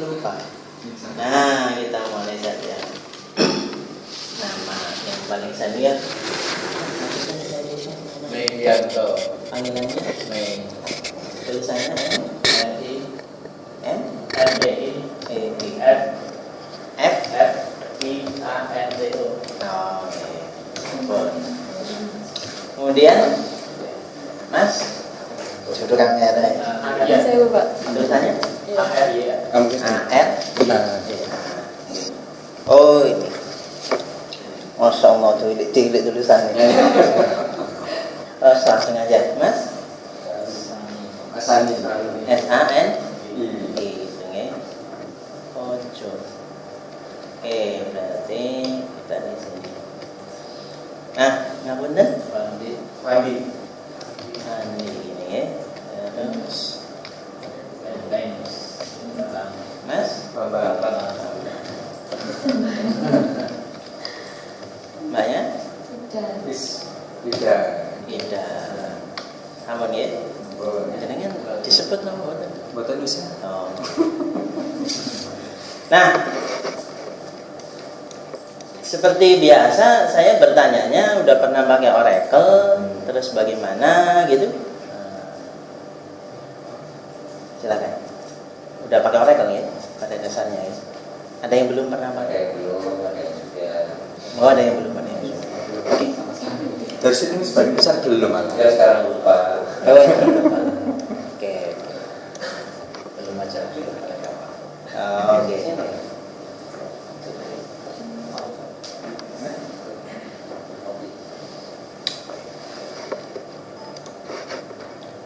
lupa. Nah, kita mulai saja. Nama yang paling senior. Megianto. Panggilannya Mei. tulisannya I M M E I E I F F. F I A N T O. Oh, oke. Kemudian Mas judul kamera Saya lupa. tulisannya A R Y. AR. Benar. Oh, ini. Masya Allah, cilik tulisannya. Langsung aja, Mas. Asani. SAN gitu ya. Ojo. Oke, berarti kita di sini. Nah, ngapunten? Pandi. Andi ini ya. Terus Thanks. Mas, Mbaknya? Tidak. Tidak. Amun ya? Jenengan disebut nama boten? Boten bisa. Oh. Nah, seperti biasa saya bertanyanya udah pernah pakai Oracle, terus bagaimana gitu? Silakan. Udah pakai Oracle ya pada dasarnya ya. Ada yang belum pernah pakai? Belum ada juga. Oh, ada yang belum pakai. Oke. Dari sini sebagian besar belum ada. Ya sekarang lupa. Oh, oke. Belum aja. Oke.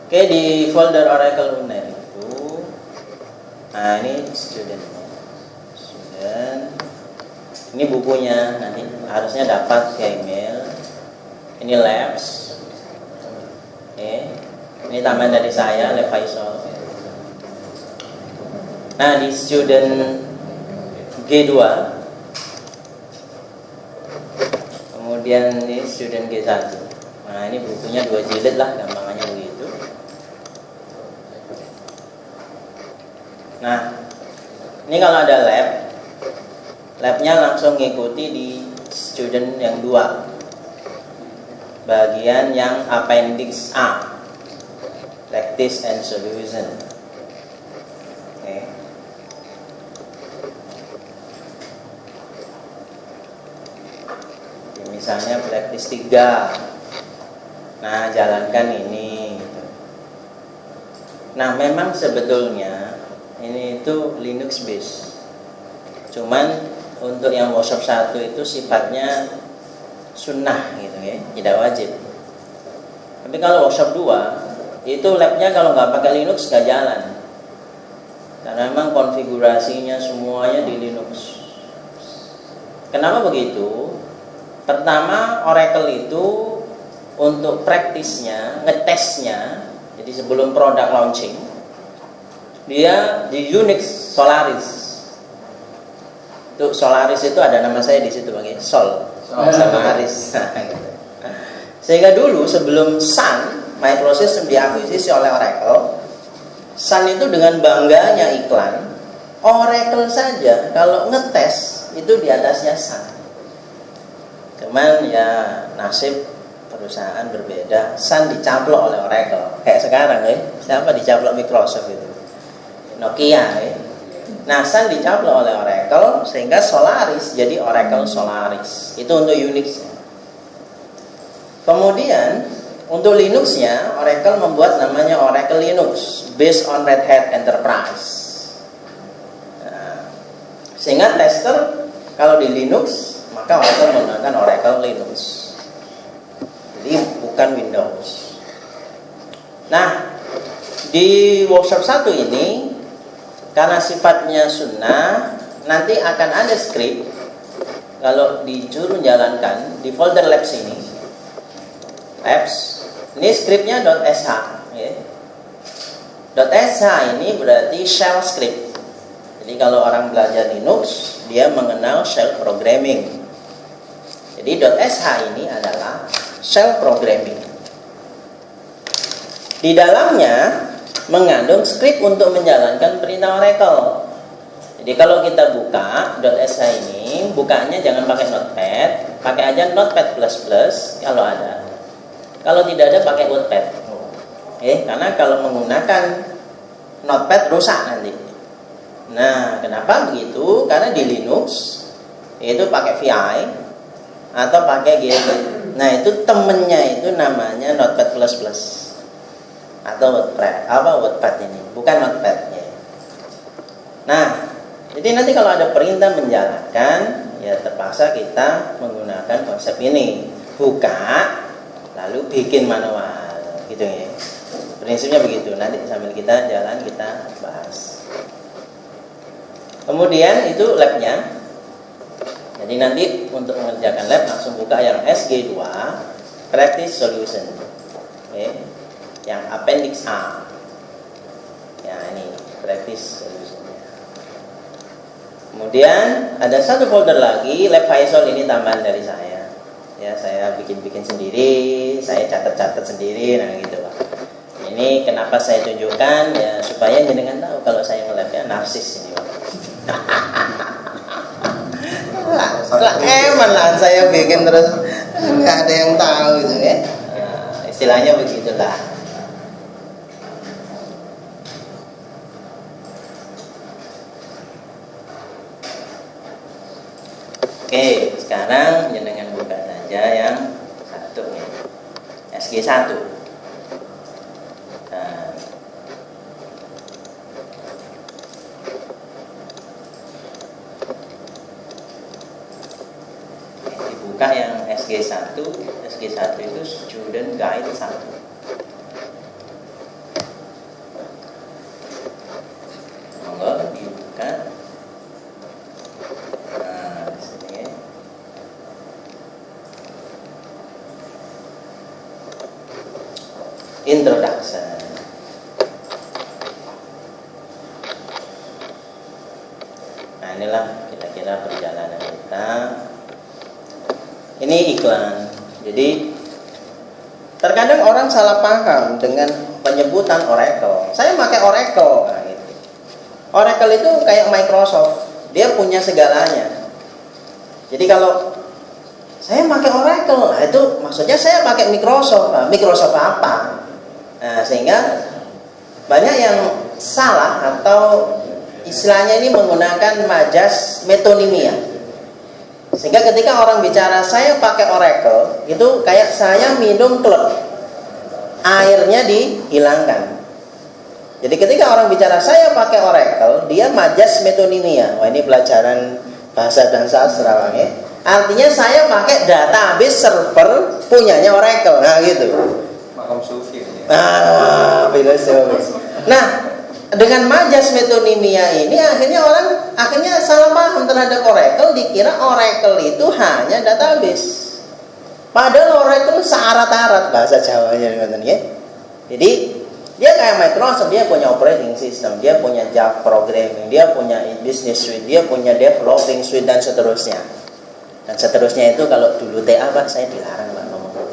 Oke, di folder Oracle Uner itu, nah ini student, ini bukunya nanti harusnya dapat ke email. Ini labs, oke. Ini tambahan dari saya, Lab Faisal. Nah, di student G2, kemudian ini student G1. Nah, ini bukunya 2 jilid lah, gampangannya begitu. Nah, ini kalau ada labnya langsung ngikuti di student yang 2, bagian yang appendix A, practice and solution. Oke. Misalnya practice 3. Nah, jalankan ini. Nah, memang sebetulnya ini itu Linux base. Cuman untuk yang workshop 1 itu sifatnya sunnah gitu ya, tidak wajib. Tapi kalau workshop 2 itu labnya kalau nggak pakai Linux nggak jalan. Karena memang konfigurasinya semuanya di Linux. Kenapa begitu? Pertama, Oracle itu untuk praktisnya, ngetesnya, jadi sebelum produk launching, dia di Unix Solaris. Itu Solaris itu ada nama saya di situ, Bang, Sol sama Aris. Sehingga dulu sebelum Sun microsystem diakuisisi oleh Oracle, Sun itu dengan bangganya iklan, Oracle saja kalau ngetes itu di atasnya Sun. Cuman ya nasib perusahaan berbeda. Sun dicaplok oleh Oracle. Kayak sekarang ya, siapa dicaplok Microsoft itu? Nokia ya. Nah, Sun dicaplok oleh Oracle sehingga Solaris jadi Oracle Solaris. Itu untuk Unix. Kemudian untuk Linux-nya Oracle membuat namanya Oracle Linux based on Red Hat Enterprise. Nah, sehingga tester kalau di Linux maka Oracle menggunakan Oracle Linux. Jadi bukan Windows. Nah, di workshop 1 ini karena sifatnya sunnah, nanti akan ada script kalau disuruh jalankan di folder labs ini. Labs, ini scriptnya .sh ya. .sh ini berarti shell script. Jadi kalau orang belajar Linux, dia mengenal shell programming. Jadi .sh ini adalah shell programming. Di dalamnya mengandung skrip untuk menjalankan perintah Oracle. Jadi kalau kita buka .sh ini, bukanya jangan pakai Notepad, pakai aja Notepad++ kalau ada. Kalau tidak ada pakai Wordpad. Karena kalau menggunakan Notepad rusak nanti. Nah, kenapa begitu? Karena di Linux itu pakai VI atau pakai GT. Nah, itu temennya itu namanya Notepad++ atau Wordpad ini, bukan Notepad ya. Nah, jadi nanti kalau ada perintah menjalankan, ya terpaksa kita menggunakan konsep ini, buka lalu bikin manual, gitu ya. Prinsipnya begitu. Nanti sambil kita jalan kita bahas. Kemudian itu labnya. Jadi nanti untuk mengerjakan lab langsung buka yang SG2 Practice Solution, yang Appendix A. Ya ini Practice Solution. Kemudian ada satu folder lagi, Lab Faisal, ini tambahan dari saya. Ya, saya bikin sendiri, saya catat sendiri, nah gitu Pak. Ini kenapa saya tunjukkan ya supaya jenengan tahu kalau saya nge-lab ya, narsis ini Pak. Emang lah saya bikin terus nggak ada yang tahu gitu ya. Nah, istilahnya begitulah. Oke, sekarang jenengan buka saja yang satu nih, SG1. Nah, dibuka yang SG1. SG1 itu Student Guide 1. Monggo dibuka. Nah, di sini ya. Introduction. Nah, inilah kira-kira perjalanan kita. Ini iklan. Jadi terkadang orang salah paham dengan penyebutan Oracle. Saya pakai Oracle. Nah, gitu. Oracle itu kayak Microsoft. Dia punya segalanya. Jadi kalau saya pakai Oracle, nah itu maksudnya saya pakai Microsoft. Nah, Microsoft apa? Nah, sehingga banyak yang salah atau istilahnya ini menggunakan majas metonimia. Sehingga ketika orang bicara saya pakai Oracle, itu kayak saya minum klub, airnya dihilangkan. Jadi ketika orang bicara saya pakai Oracle, dia majas metonimia. Wah, ini pelajaran bahasa dan sastra, ya. Artinya saya pakai database server punyanya Oracle. Nah, gitu. Makam sufi. Filosofis. Nah, dengan majas metonimia ini akhirnya salah paham terhadap Oracle, dikira Oracle itu hanya database. Padahal Oracle searat-arat bahasa Jawanya, ya. Jadi dia kayak Microsoft, dia punya operating system, dia punya Java programming, dia punya business suite, dia punya developing suite dan seterusnya. Dan seterusnya itu kalau dulu TA Pak, saya dilarang Pak ngomong.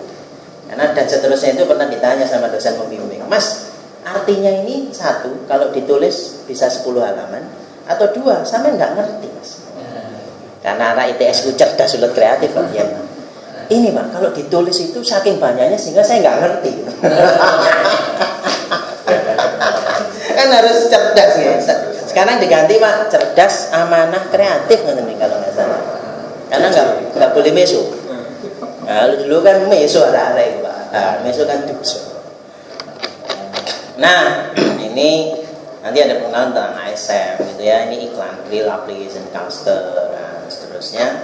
Karena dan seterusnya itu pernah ditanya sama dosen pembimbing, Mas, artinya ini satu, kalau ditulis bisa 10 halaman, atau dua, sama nggak ngerti Mas. Karena anak ITS ku cerdas, sulit kreatif Pak. Ya. Ini Pak, kalau ditulis itu saking banyaknya sehingga saya nggak ngerti. Kan harus cerdas ya. Sekarang diganti Pak, cerdas, amanah, kreatif nanti kalau nggak salah. Karena nggak boleh meso. Nah, dulu kan meso ada itu Pak. Nah, meso kan dosa. Nah, ini nanti ada pengenalan tentang ASM gitu ya. Ini iklan Real Application Cluster dan seterusnya.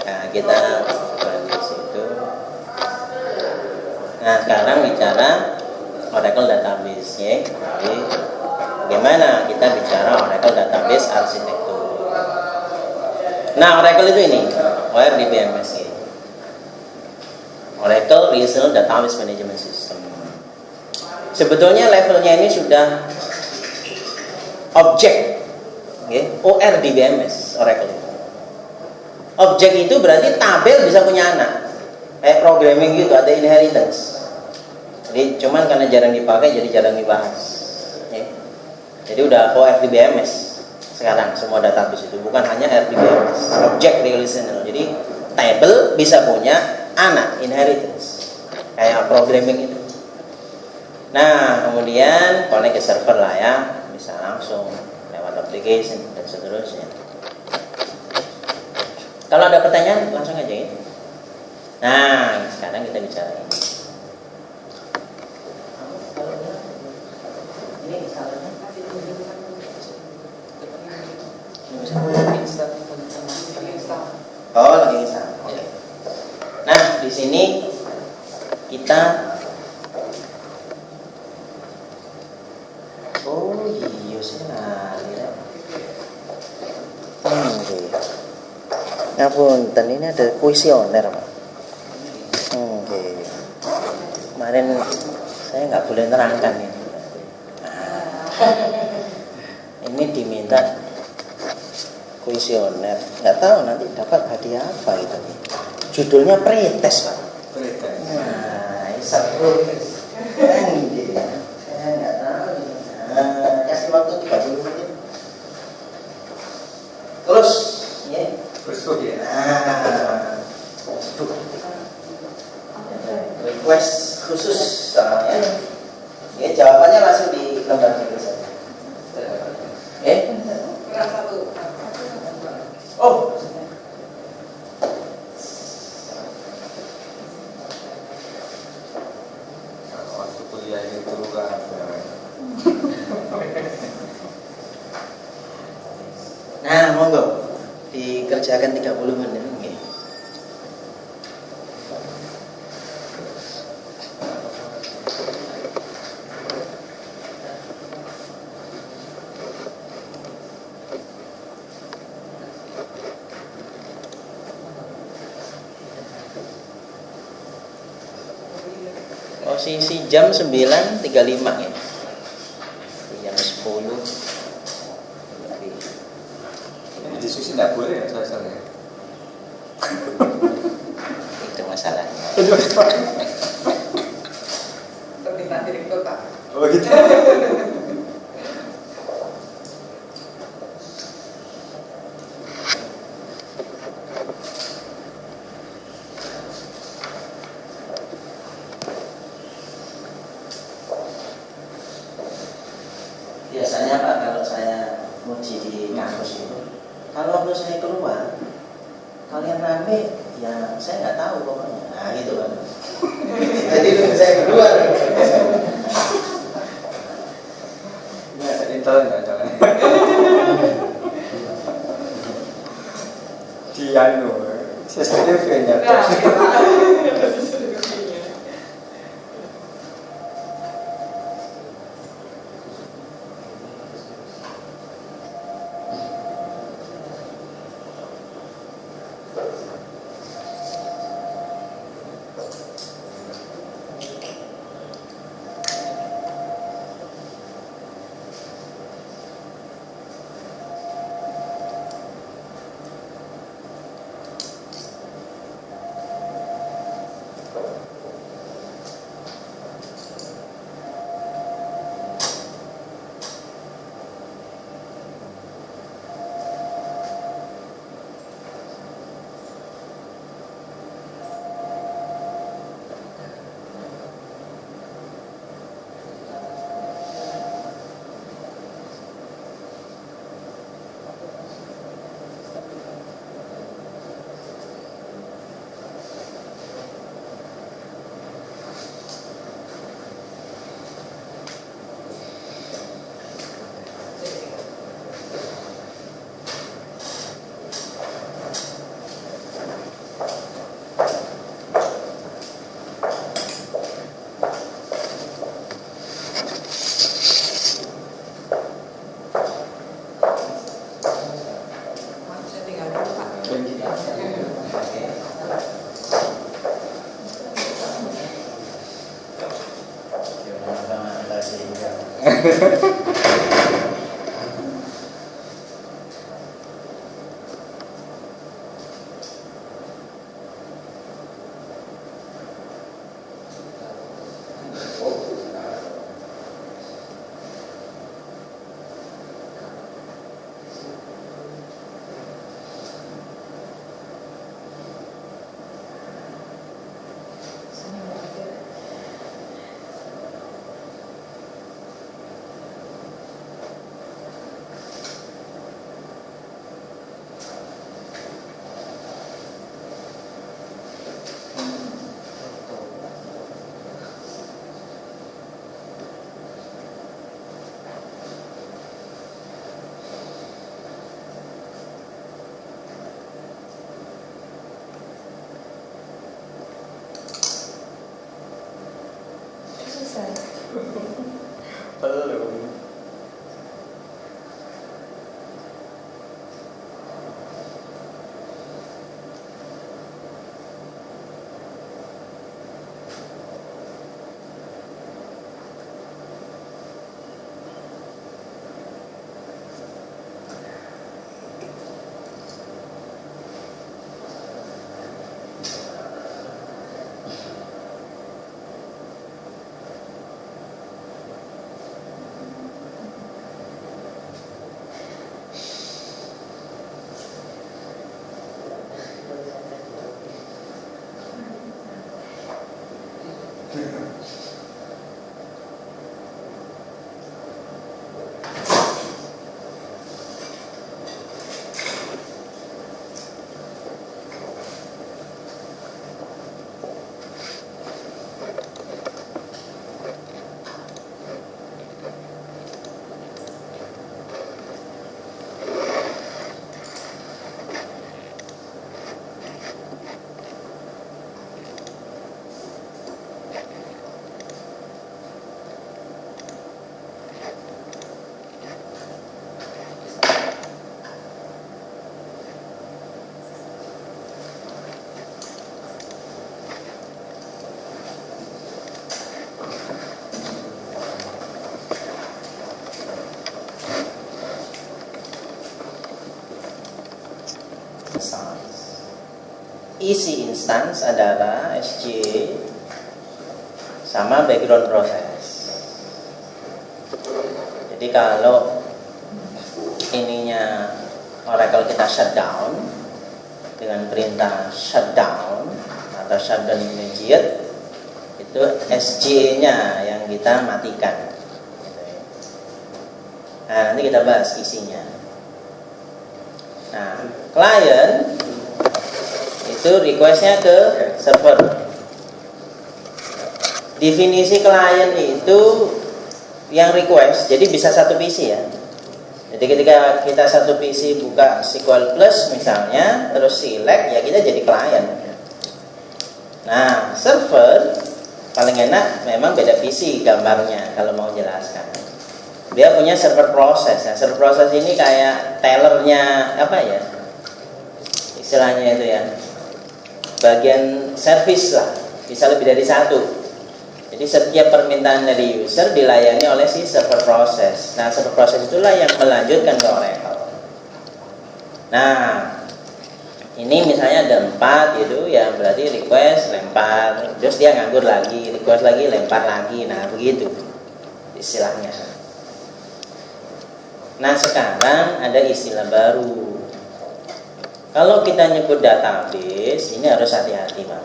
Nah, kita di situ. Nah, sekarang bicara Oracle Database ya. Jadi bagaimana kita bicara Oracle Database arsitektur. Nah, Oracle itu ini, ORDBMS ya. Oracle Relational Database Management System. Sebetulnya levelnya ini sudah objek, okay? ORDBMS Oracle itu. Objek itu berarti tabel bisa punya anak, kayak programming gitu, ada inheritance. Jadi cuman karena jarang dipakai jadi jarang dibahas. Okay? Jadi udah ORDBMS. sekarang semua database itu, bukan hanya RDBMS, Object Relational. Jadi table bisa punya anak, inheritance, kayak programming itu. Nah, kemudian connect ke server lah ya, bisa langsung lewat application dan seterusnya. Kalau ada pertanyaan langsung aja ya. Nah, sekarang kita bicara ini. Ini salahnya. Oh, lagi install. Oke. Nah, di sini kita iya sih nah. Oke. Ngapunten, ini ada kuesioner, Pak. Oke. Kemarin saya nggak boleh nerangkan ini. Ini diminta kuesioner, nggak tahu nanti dapat hadiah apa itu. Judulnya pretest, Pak. Pretest. Nah, satu saya nggak tahu. Kasih waktu 30 menit. Terus, ya. Terus ya. Nah, request khusus soalnya. Ya, jawabannya langsung di lembar itu saja. Oh. Waktu kuliah itu kan. Nah, monggo dikerjakan 30 menit. Oke. Posisi jam 9.35 ya. Jam 10. Ini diskusi nggak boleh ya soalnya. Itu masalahnya. Permintaan direktur, Pak. Oh gitu. Biasanya Pak, kalau saya nguji di kampus itu, kalau waktu saya keluar, kalian rame, ya saya nggak tahu pokoknya. Nah gitu kan. Jadi nunggu saya keluar. Ini ada intel nggak jangan? Di anu, CCTV-nya. instance. Isi instance adalah SJ sama background process. Jadi kalau ininya Oracle kita shutdown dengan perintah shutdown atau shutdown immediate, itu SJ-nya yang kita matikan. Nah, nanti kita bahas isinya. Nah, klien itu requestnya ke server. Definisi klien itu yang request, jadi bisa satu PC ya. Jadi ketika kita satu PC buka SQL Plus misalnya, terus select, ya kita jadi klien. Nah, server paling enak memang beda PC gambarnya kalau mau jelaskan. Dia punya server proses. Nah, server proses ini kayak tellernya apa ya? Istilahnya itu ya. Bagian service lah, bisa lebih dari satu. Jadi setiap permintaan dari user dilayani oleh si server proses. Nah, server proses itulah yang melanjutkan ke Oracle. Nah, ini misalnya ada 4 gitu, ya berarti request, lempar, terus dia nganggur lagi, request lagi, lempar lagi. Nah, begitu istilahnya. Nah, sekarang ada istilah baru. Kalau kita nyebut database, ini harus hati-hati, Pak.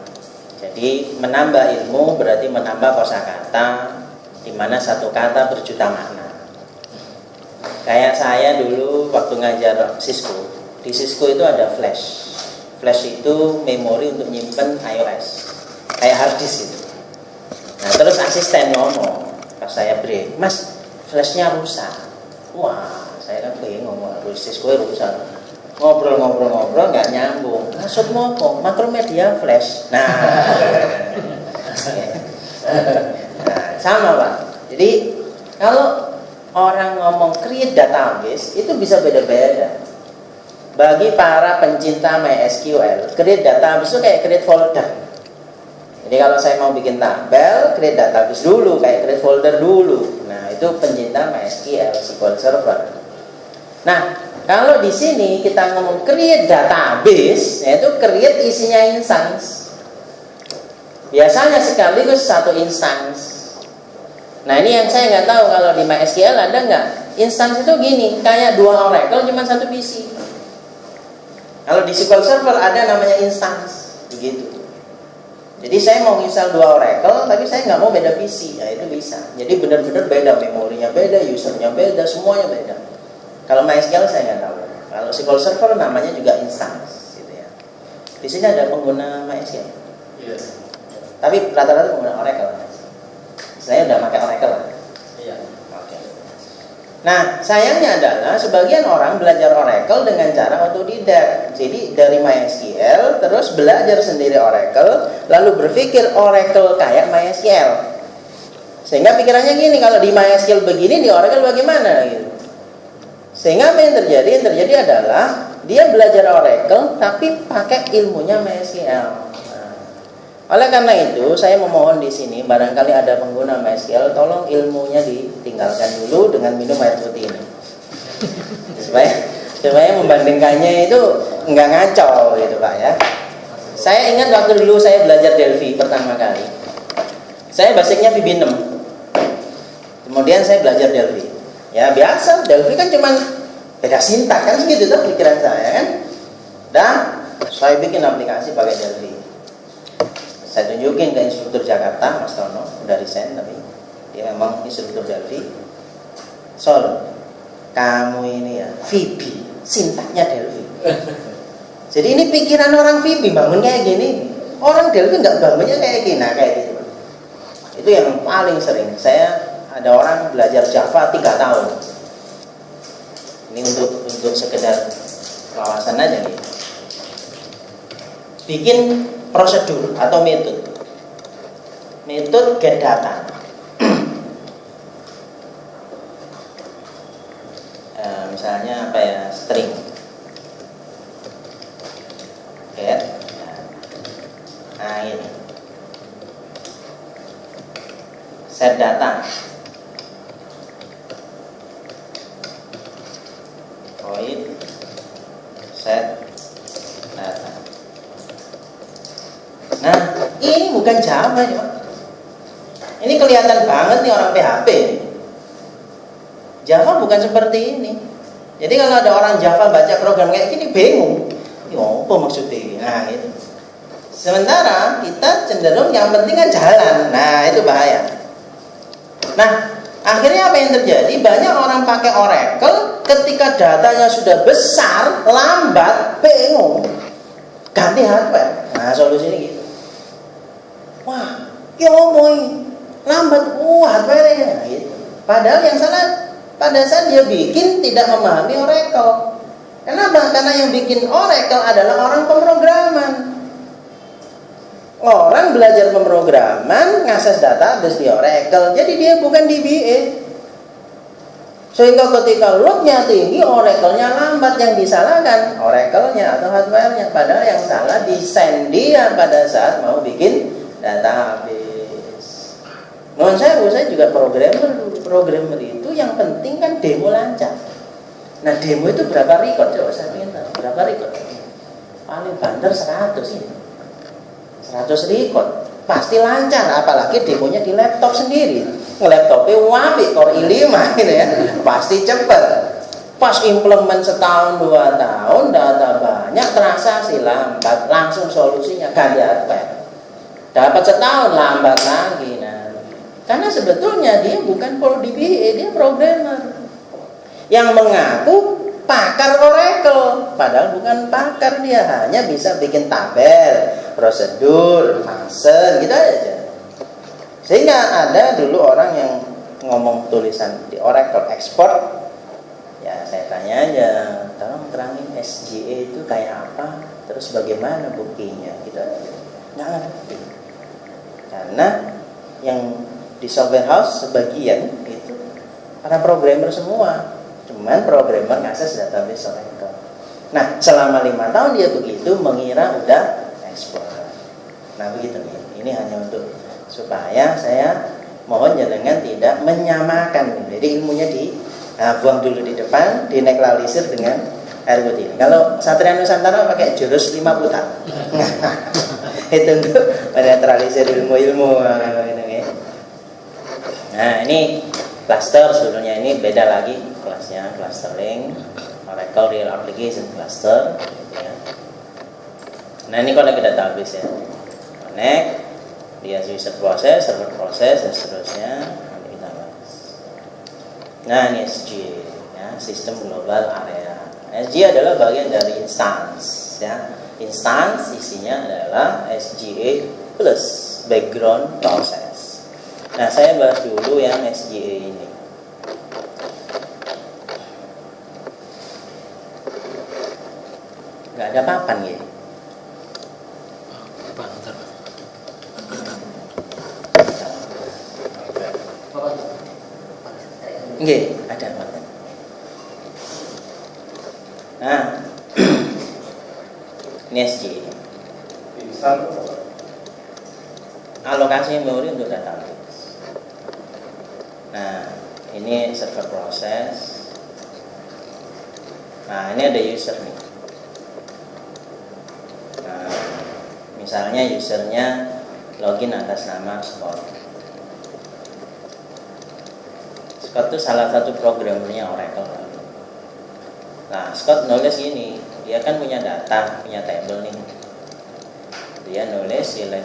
Jadi menambah ilmu berarti menambah kosakata, di mana satu kata berjuta makna. Kayak saya dulu waktu ngajar Cisco, di Cisco itu ada flash. Flash itu memori untuk nyimpen iOS, kayak hard disk itu. Nah, terus asisten ngomong pas saya break, "Mas, flashnya rusak." Wah, saya kan bingung, harus Cisco rusak. Ngobrol nggak nyambung. Maksudmu apa? Makromedia flash. Nah, sama Pak. Jadi kalau orang ngomong create database itu bisa beda-beda. Bagi para pencinta MySQL, create database itu kayak create folder. Jadi kalau saya mau bikin tabel, create database dulu, kayak create folder dulu. Nah, itu pencinta MySQL, SQL Server. Nah, kalau di sini kita ngomong create database, yaitu create isinya instance. Biasanya sekaligus satu instance. Nah, ini yang saya nggak tahu kalau di MySQL ada nggak? Instance itu gini, kayak 2 Oracle cuma satu PC. Kalau di SQL Server ada namanya instance, begitu. Jadi saya mau install 2 Oracle, tapi saya nggak mau beda PC, ya itu bisa. Jadi benar-benar beda, memorinya beda, usernya beda, semuanya beda. Kalau MySQL saya nggak tahu. Kalau SQL Server namanya juga instance, gitu ya. Di sini ada pengguna MySQL. Iya. Tapi rata-rata pengguna Oracle. Saya udah pakai Oracle. Iya. Oke. Nah, sayangnya adalah sebagian orang belajar Oracle dengan cara otodidak. Jadi dari MySQL terus belajar sendiri Oracle, lalu berpikir Oracle kayak MySQL. Sehingga pikirannya gini, kalau di MySQL begini, di Oracle bagaimana gitu. Sehingga apa yang terjadi? Yang terjadi adalah dia belajar Oracle tapi pakai ilmunya MySQL. Nah, oleh karena itu saya memohon di sini, barangkali ada pengguna MySQL, tolong ilmunya ditinggalkan dulu dengan minum air putih ini, supaya membandingkannya itu nggak ngaco gitu Pak ya. Saya ingat waktu dulu saya belajar Delphi pertama kali, saya basicnya VB6, kemudian saya belajar Delphi. Ya biasa, Delphi kan cuman beda sintak kan segitu tuh pikiran saya kan. Dan saya bikin aplikasi pakai Delphi. Saya tunjukin ke instruktur Jakarta, Mas Tono, udah resign tapi dia memang instruktur Delphi. Sol, kamu ini ya VB, sintaknya Delphi. Jadi ini pikiran orang VB bangun kayak gini. Orang Delphi nggak bangunnya kayak gini, nah kayak gitu. Itu yang paling sering saya. Ada orang belajar Java 3 tahun. Ini untuk sekedar wawasan aja nih. Bikin prosedur atau metode. Metode get data. Misalnya apa ya, string. Get. Nah ini. Set data. Void set ini bukan Java ya. Ini kelihatan banget nih orang PHP. Java bukan seperti ini. Jadi kalau ada orang Java baca program kayak gini bingung. Ya apa maksudnya? Nah itu. Sementara kita cenderung yang penting kan jalan. Nah itu bahaya. Nah akhirnya apa yang terjadi? Banyak orang pakai Oracle ketika datanya sudah besar, lambat, bingung. Ganti hardware. Nah solusinya gitu. Wah, ya ngomong lambat, hardware-nya. Nah, gitu. Padahal yang salah pada saat dia bikin tidak memahami Oracle. Kenapa? Karena yang bikin Oracle adalah orang pemrograman. Orang belajar pemrograman, ngakses database di Oracle. Jadi dia bukan DBA. Sehingga ketika loadnya tinggi, Oracle-nya lambat. Yang disalahkan Oracle-nya atau hardware-nya. Padahal yang salah desain dia pada saat mau bikin database. Menurut saya juga programmer itu yang penting kan demo lancar. Nah demo itu berapa record? Coba saya ingin tahu berapa record? Paling banter 100 ini. 100 record pasti lancar, apalagi demonya di laptop sendiri. Laptopnya wapi Core i5 gitu ya, pasti cepet. Pas implement setahun 2 tahun, data banyak, transaksi lambat, langsung solusinya ganti hardware. Dapat setahun lambat lagi. Nah, karena sebetulnya dia bukan Pro DBA, dia programmer yang mengaku pakar Oracle, padahal bukan pakar, dia hanya bisa bikin tabel, prosedur, function, gitu aja. Sehingga ada dulu orang yang ngomong tulisan di Oracle export, ya saya tanya aja, tolong terangin SGA itu kayak apa, terus bagaimana buktinya, gitu aja. Nggak ngerti. Karena yang di software house sebagian itu para programmer semua. Cuman programmer ngakses database Oracle. Nah selama 5 tahun dia begitu mengira udah ekspor. Nah begitu nih. Ini hanya untuk supaya saya mohon jangan tidak menyamakan. Jadi ilmunya buang dulu di depan, dinetralisir dengan air putih. Kalau Satria Nusantara pakai jurus 5 putar. Itu untuk menetralisir ilmu-ilmu. Nah ini cluster, sebetulnya ini beda lagi kelasnya, clustering, Oracle Real Application Cluster gitu ya. Nah ini connect ke database ya, connect, dia user proses, server proses dan seterusnya. Nanti kita bahas. Nah ini SG ya, Sistem Global Area. SG adalah bagian dari instance ya. Instance isinya adalah SGA plus background process. Nah saya bahas dulu yang SGA ini. Gak ada papan ya? Nggih, ada papan. Nah, ini SGA. Alokasi memori untuk database. Nah, ini server proses. Nah, ini ada user nih. Nah, misalnya usernya login atas nama Scott. Scott itu salah satu programmernya Oracle. Nah, Scott nulis gini, dia kan punya data, punya table nih. Dia nulis